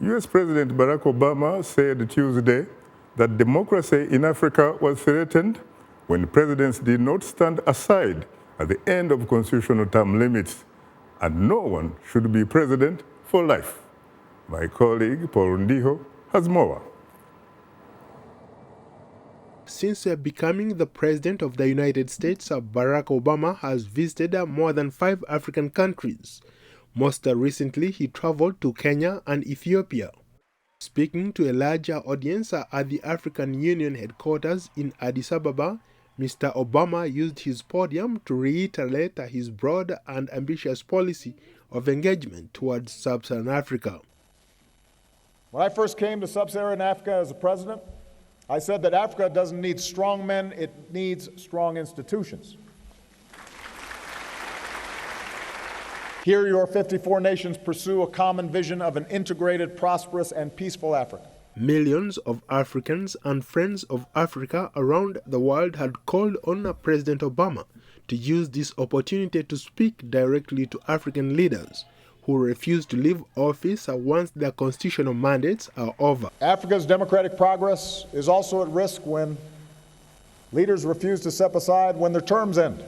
U.S. President Barack Obama said Tuesday that democracy in Africa was threatened when presidents did not stand aside at the end of constitutional term limits, and no one should be president for life. My colleague Paul Ndiho has more. Since becoming the President of the United States, Barack Obama has visited more than 5 African countries. Most recently, he traveled to Kenya and Ethiopia. Speaking to a larger audience at the African Union headquarters in Addis Ababa, Mr. Obama used his podium to reiterate his broad and ambitious policy of engagement towards sub-Saharan Africa. When I first came to sub-Saharan Africa as a president, I said that Africa doesn't need strong men, it needs strong institutions. Here, your 54 nations pursue a common vision of an integrated, prosperous, and peaceful Africa. Millions of Africans and friends of Africa around the world had called on President Obama to use this opportunity to speak directly to African leaders who refuse to leave office once their constitutional mandates are over. Africa's democratic progress is also at risk when leaders refuse to step aside when their terms end.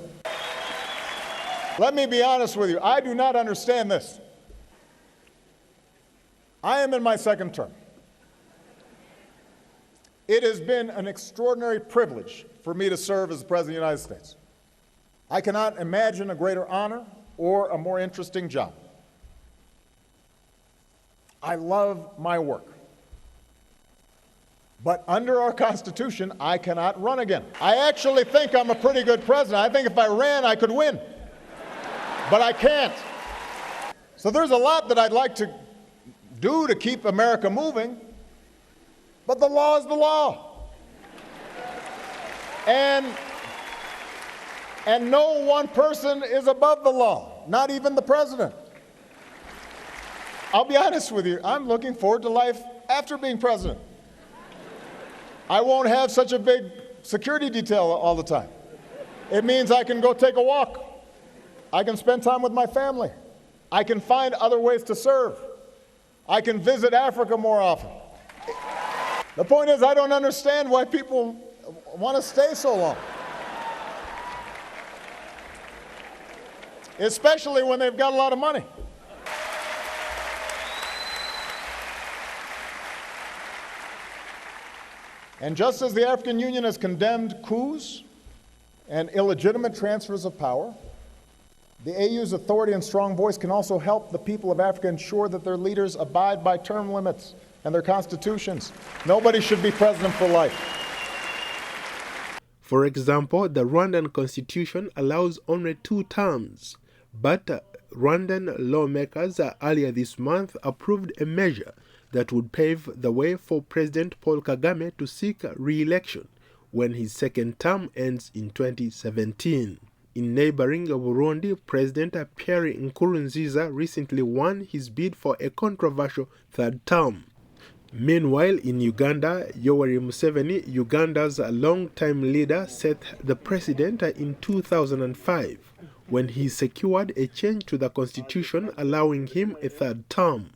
Let me be honest with you, I do not understand this. I am in my second term. It has been an extraordinary privilege for me to serve as the President of the United States. I cannot imagine a greater honor or a more interesting job. I love my work. But under our Constitution, I cannot run again. I actually think I'm a pretty good president. I think if I ran, I could win. But I can't. So there's a lot that I'd like to do to keep America moving, but the law is the law. And no one person is above the law, not even the president. I'll be honest with you, I'm looking forward to life after being president. I won't have such a big security detail all the time. It means I can go take a walk. I can spend time with my family. I can find other ways to serve. I can visit Africa more often. The point is, I don't understand why people want to stay so long. Especially when they've got a lot of money. And just as the African Union has condemned coups and illegitimate transfers of power, the AU's authority and strong voice can also help the people of Africa ensure that their leaders abide by term limits and their constitutions. Nobody should be president for life. For example, the Rwandan constitution allows only 2 terms, but Rwandan lawmakers earlier this month approved a measure that would pave the way for President Paul Kagame to seek re-election when his second term ends in 2017. In neighboring Burundi, President Pierre Nkurunziza recently won his bid for a controversial third term. Meanwhile, in Uganda, Yoweri Museveni, Uganda's longtime leader, set the precedent in 2005 when he secured a change to the constitution allowing him a third term.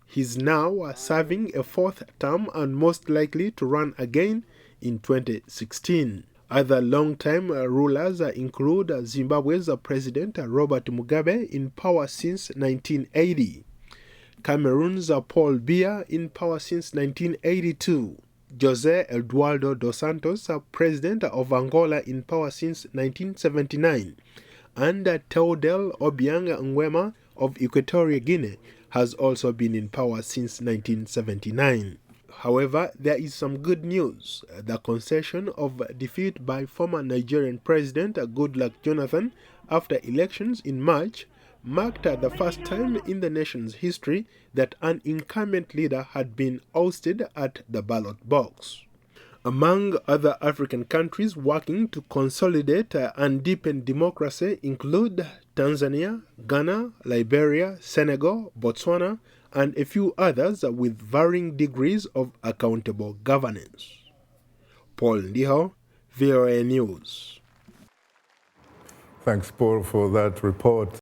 He's now serving a 4th term and most likely to run again in 2016. Other long-time rulers include Zimbabwe's President Robert Mugabe, in power since 1980, Cameroon's Paul Biya, in power since 1982, José Eduardo dos Santos, President of Angola, in power since 1979, and Teodel Obiang Nguema of Equatorial Guinea has also been in power since 1979. However, there is some good news. The concession of defeat by former Nigerian President Goodluck Jonathan after elections in March marked the first time in the nation's history that an incumbent leader had been ousted at the ballot box. Among other African countries working to consolidate and deepen democracy include Tanzania, Ghana, Liberia, Senegal, Botswana, and a few others with varying degrees of accountable governance. Paul Ndiho, VOA News. Thanks, Paul, for that report.